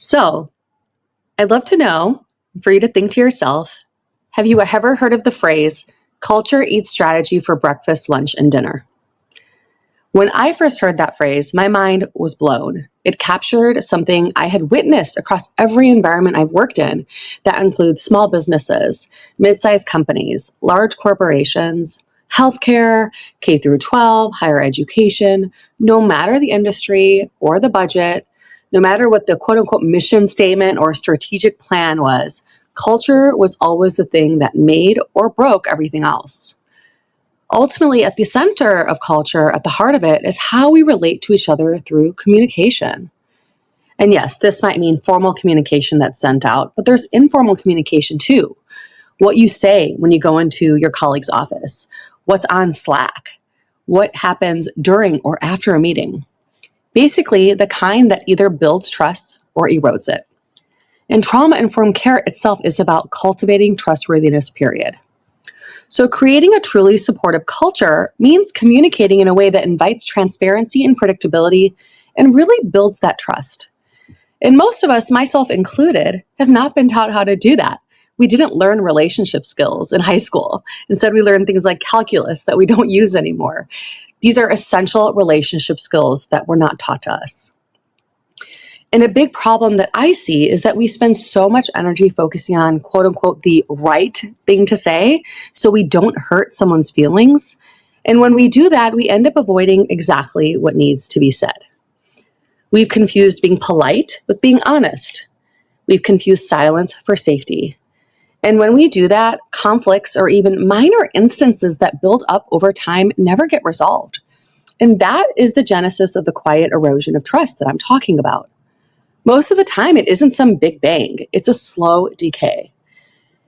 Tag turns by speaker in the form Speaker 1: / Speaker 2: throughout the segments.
Speaker 1: So, I'd love to know, for you to think to yourself, have you ever heard of the phrase, culture eats strategy for breakfast, lunch, and dinner? When I first heard that phrase, my mind was blown. It captured something I had witnessed across every environment I've worked in. That includes small businesses, mid-sized companies, large corporations, healthcare, K through 12, higher education. No matter the industry or the budget, no matter what the quote unquote mission statement or strategic plan was, culture was always the thing that made or broke everything else. Ultimately, at the center of culture, at the heart of it, is how we relate to each other through communication. And yes, this might mean formal communication that's sent out, but there's informal communication too. What you say when you go into your colleague's office, what's on Slack, what happens during or after a meeting. Basically, the kind that either builds trust or erodes it. And trauma-informed care itself is about cultivating trustworthiness, period. So creating a truly supportive culture means communicating in a way that invites transparency and predictability and really builds that trust. And most of us, myself included, have not been taught how to do that. We didn't learn relationship skills in high school. Instead, we learned things like calculus that we don't use anymore. These are essential relationship skills that were not taught to us. And a big problem that I see is that we spend so much energy focusing on quote unquote the right thing to say so we don't hurt someone's feelings. And when we do that, we end up avoiding exactly what needs to be said. We've confused being polite with being honest. We've confused silence for safety. And when we do that, conflicts or even minor instances that build up over time never get resolved. And that is the genesis of the quiet erosion of trust that I'm talking about. Most of the time, it isn't some big bang. It's a slow decay.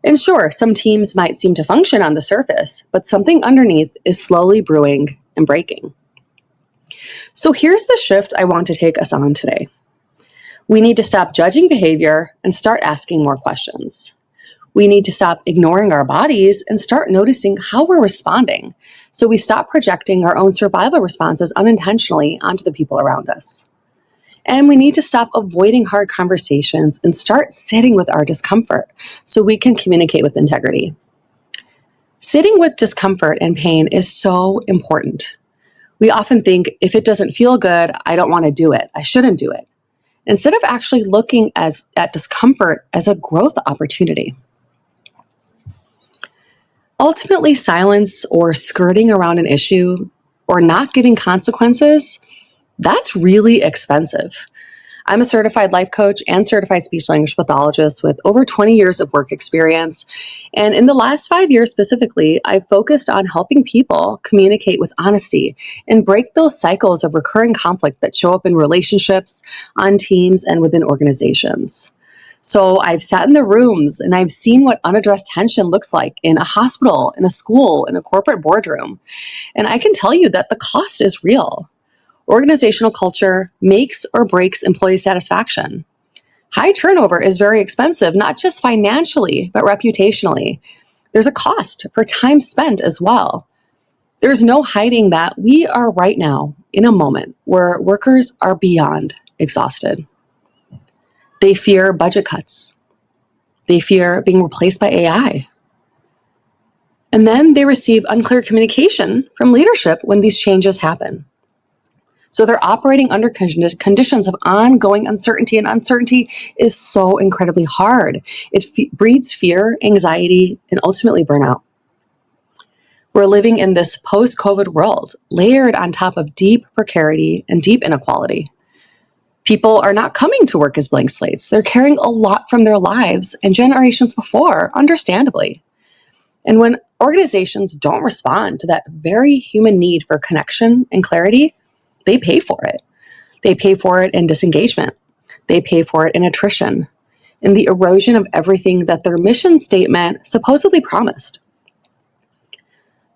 Speaker 1: And sure, some teams might seem to function on the surface, but something underneath is slowly brewing and breaking. So here's the shift I want to take us on today. We need to stop judging behavior and start asking more questions. We need to stop ignoring our bodies and start noticing how we're responding, so we stop projecting our own survival responses unintentionally onto the people around us. And we need to stop avoiding hard conversations and start sitting with our discomfort so we can communicate with integrity. Sitting with discomfort and pain is so important. We often think, if it doesn't feel good, I don't want to do it. I shouldn't do it. Instead of actually looking at discomfort as a growth opportunity. Ultimately, silence or skirting around an issue or not giving consequences, that's really expensive. I'm a certified life coach and certified speech language pathologist with over 20 years of work experience. And in the last 5 years specifically, I've focused on helping people communicate with honesty and break those cycles of recurring conflict that show up in relationships, on teams, and within organizations. So I've sat in the rooms and I've seen what unaddressed tension looks like in a hospital, in a school, in a corporate boardroom. And I can tell you that the cost is real. Organizational culture makes or breaks employee satisfaction. High turnover is very expensive, not just financially, but reputationally. There's a cost for time spent as well. There's no hiding that we are right now in a moment where workers are beyond exhausted. They fear budget cuts. They fear being replaced by AI. And then they receive unclear communication from leadership when these changes happen. So they're operating under conditions of ongoing uncertainty, and uncertainty is so incredibly hard. It breeds fear, anxiety, and ultimately burnout. We're living in this post-COVID world, layered on top of deep precarity and deep inequality. People are not coming to work as blank slates. They're carrying a lot from their lives and generations before, understandably. And when organizations don't respond to that very human need for connection and clarity, they pay for it. They pay for it in disengagement. They pay for it in attrition, in the erosion of everything that their mission statement supposedly promised.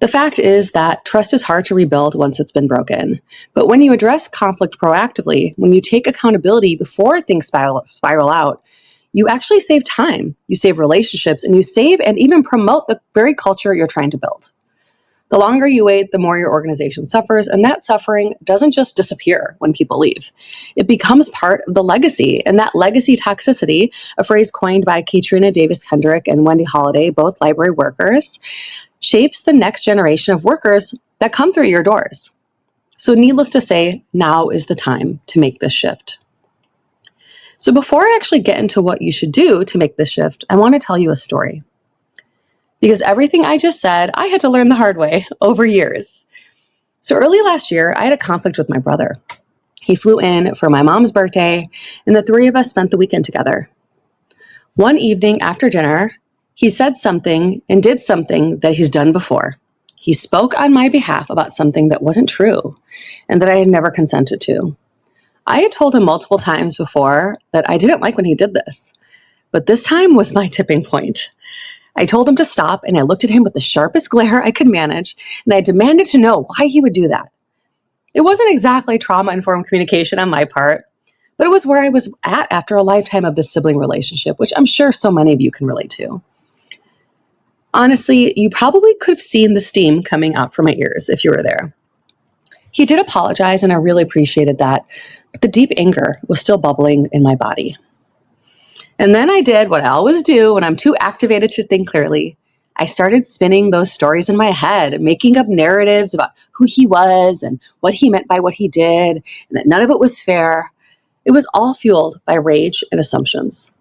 Speaker 1: The fact is that trust is hard to rebuild once it's been broken. But when you address conflict proactively, when you take accountability before things spiral out, you actually save time, you save relationships, and you save and even promote the very culture you're trying to build. The longer you wait, the more your organization suffers, and that suffering doesn't just disappear when people leave. It becomes part of the legacy, and that legacy toxicity, a phrase coined by Katrina Davis Kendrick and Wendy Holliday, both library workers, shapes the next generation of workers that come through your doors. So needless to say, now is the time to make this shift. So before I actually get into what you should do to make this shift, I want to tell you a story. Because everything I just said, I had to learn the hard way over years. So early last year, I had a conflict with my brother. He flew in for my mom's birthday, and the three of us spent the weekend together. One evening after dinner, he said something and did something that he's done before. He spoke on my behalf about something that wasn't true and that I had never consented to. I had told him multiple times before that I didn't like when he did this, but this time was my tipping point. I told him to stop, and I looked at him with the sharpest glare I could manage, and I demanded to know why he would do that. It wasn't exactly trauma-informed communication on my part, but it was where I was at after a lifetime of this sibling relationship, which I'm sure so many of you can relate to. Honestly, you probably could have seen the steam coming out from my ears if you were there. He did apologize, and I really appreciated that, but the deep anger was still bubbling in my body. And then I did what I always do when I'm too activated to think clearly. I started spinning those stories in my head, making up narratives about who he was and what he meant by what he did, and that none of it was fair. It was all fueled by rage and assumptions.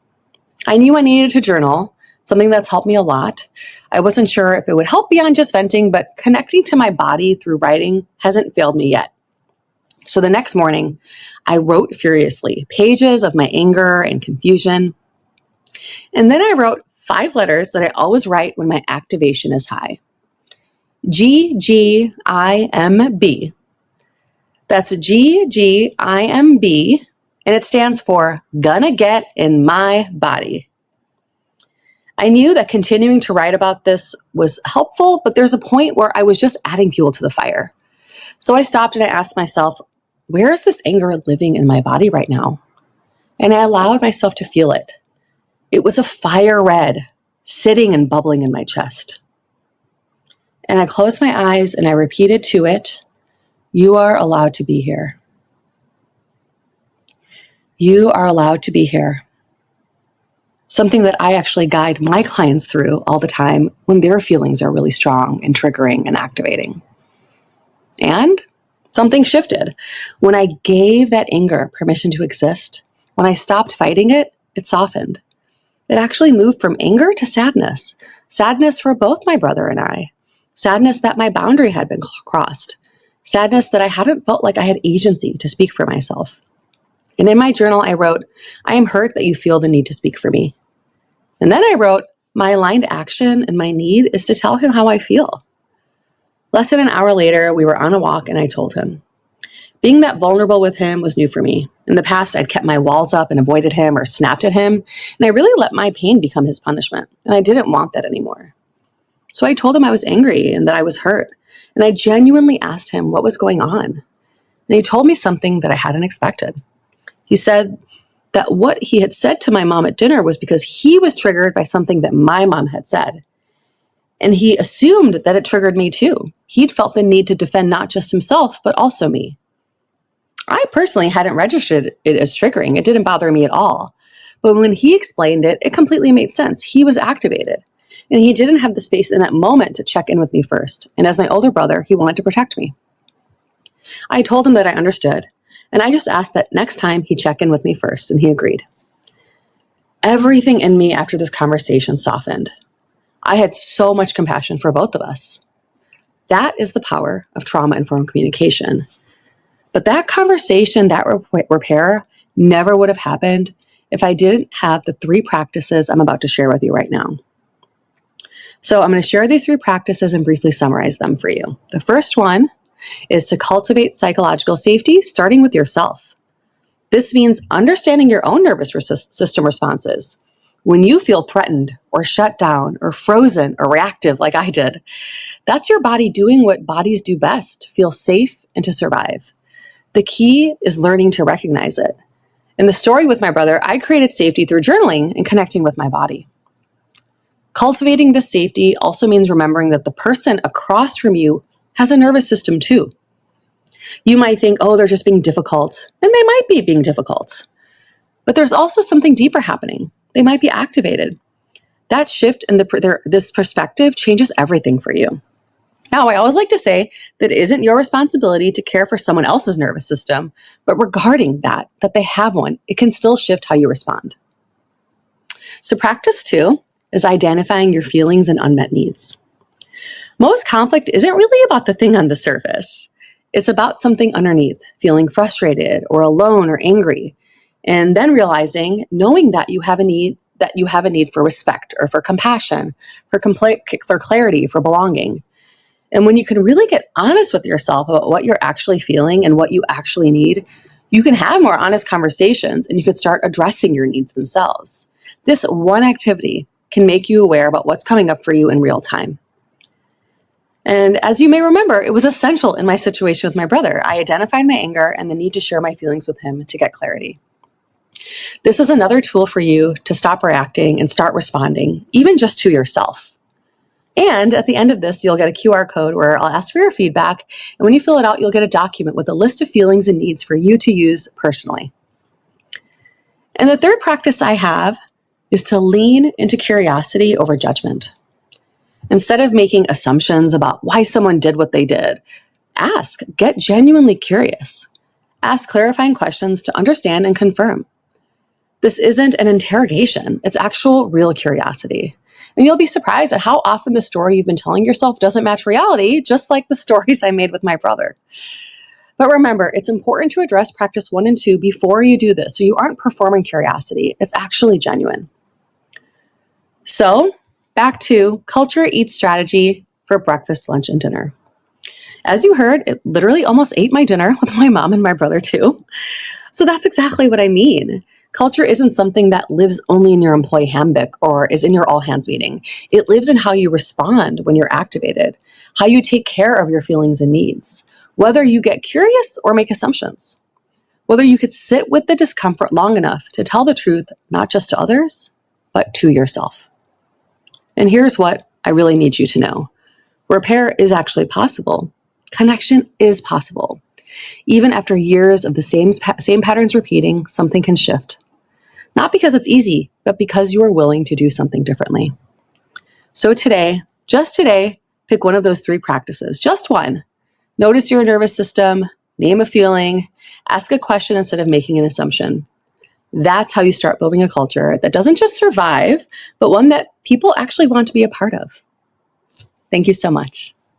Speaker 1: I knew I needed to journal, something that's helped me a lot. I wasn't sure if it would help beyond just venting, but connecting to my body through writing hasn't failed me yet. So the next morning, I wrote furiously, pages of my anger and confusion. And then I wrote 5 letters that I always write when my activation is high. GGIMB. That's GGIMB, and it stands for Gonna Get in My Body. I knew that continuing to write about this was helpful, but there's a point where I was just adding fuel to the fire. So I stopped and I asked myself, where is this anger living in my body right now? And I allowed myself to feel it. It was a fire red, sitting and bubbling in my chest. And I closed my eyes and I repeated to it, you are allowed to be here. You are allowed to be here. Something that I actually guide my clients through all the time when their feelings are really strong and triggering and activating. And something shifted. When I gave that anger permission to exist, when I stopped fighting it, it softened. It actually moved from anger to sadness. Sadness for both my brother and I. Sadness that my boundary had been crossed. Sadness that I hadn't felt like I had agency to speak for myself. And in my journal, I wrote, I am hurt that you feel the need to speak for me. And then I wrote, my aligned action and my need is to tell him how I feel. Less than an hour later, we were on a walk and I told him. Being that vulnerable with him was new for me. In the past, I'd kept my walls up and avoided him or snapped at him, and I really let my pain become his punishment, and I didn't want that anymore. So I told him I was angry and that I was hurt, and I genuinely asked him what was going on. And he told me something that I hadn't expected. He said that what he had said to my mom at dinner was because he was triggered by something that my mom had said. And he assumed that it triggered me too. He'd felt the need to defend not just himself, but also me. I personally hadn't registered it as triggering. It didn't bother me at all. But when he explained it, it completely made sense. He was activated. And he didn't have the space in that moment to check in with me first. And as my older brother, he wanted to protect me. I told him that I understood. And I just asked that next time he check in with me first, and he agreed. Everything in me after this conversation softened. I had so much compassion for both of us. That is the power of trauma-informed communication. But that conversation, that repair, never would have happened if I didn't have the 3 practices I'm about to share with you right now. So I'm going to share these 3 practices and briefly summarize them for you. The first one is to cultivate psychological safety, starting with yourself. This means understanding your own nervous system responses. When you feel threatened or shut down or frozen or reactive like I did, that's your body doing what bodies do best, to feel safe and to survive. The key is learning to recognize it. In the story with my brother, I created safety through journaling and connecting with my body. Cultivating this safety also means remembering that the person across from you has a nervous system too. You might think, oh, they're just being difficult, and they might be being difficult. But there's also something deeper happening. They might be activated. That shift in this perspective changes everything for you. Now, I always like to say that it isn't your responsibility to care for someone else's nervous system, but regarding that they have one, it can still shift how you respond. So practice 2 is identifying your feelings and unmet needs. Most conflict isn't really about the thing on the surface. It's about something underneath, feeling frustrated or alone or angry, and then knowing that you have a need for respect or for compassion, for clarity, for belonging. And when you can really get honest with yourself about what you're actually feeling and what you actually need, you can have more honest conversations and you can start addressing your needs themselves. This one activity can make you aware about what's coming up for you in real time. And as you may remember, it was essential in my situation with my brother. I identified my anger and the need to share my feelings with him to get clarity. This is another tool for you to stop reacting and start responding, even just to yourself. And at the end of this, you'll get a QR code where I'll ask for your feedback. And when you fill it out, you'll get a document with a list of feelings and needs for you to use personally. And the third practice I have is to lean into curiosity over judgment. Instead of making assumptions about why someone did what they did, get genuinely curious. Ask clarifying questions to understand and confirm. This isn't an interrogation, it's actual real curiosity. And you'll be surprised at how often the story you've been telling yourself doesn't match reality, just like the stories I made with my brother. But remember, it's important to address practice 1 and 2 before you do this, so you aren't performing curiosity. It's actually genuine. So, back to culture eats strategy for breakfast, lunch, and dinner. As you heard, it literally almost ate my dinner with my mom and my brother too. So that's exactly what I mean. Culture isn't something that lives only in your employee handbook or is in your all hands meeting. It lives in how you respond when you're activated, how you take care of your feelings and needs, whether you get curious or make assumptions, whether you could sit with the discomfort long enough to tell the truth, not just to others, but to yourself. And here's what I really need you to know. Repair is actually possible. Connection is possible. Even after years of the same patterns repeating, something can shift. Not because it's easy, but because you are willing to do something differently. So today, just today, pick one of those 3 practices, just one. Notice your nervous system, name a feeling, ask a question instead of making an assumption. That's how you start building a culture that doesn't just survive, but one that people actually want to be a part of. Thank you so much.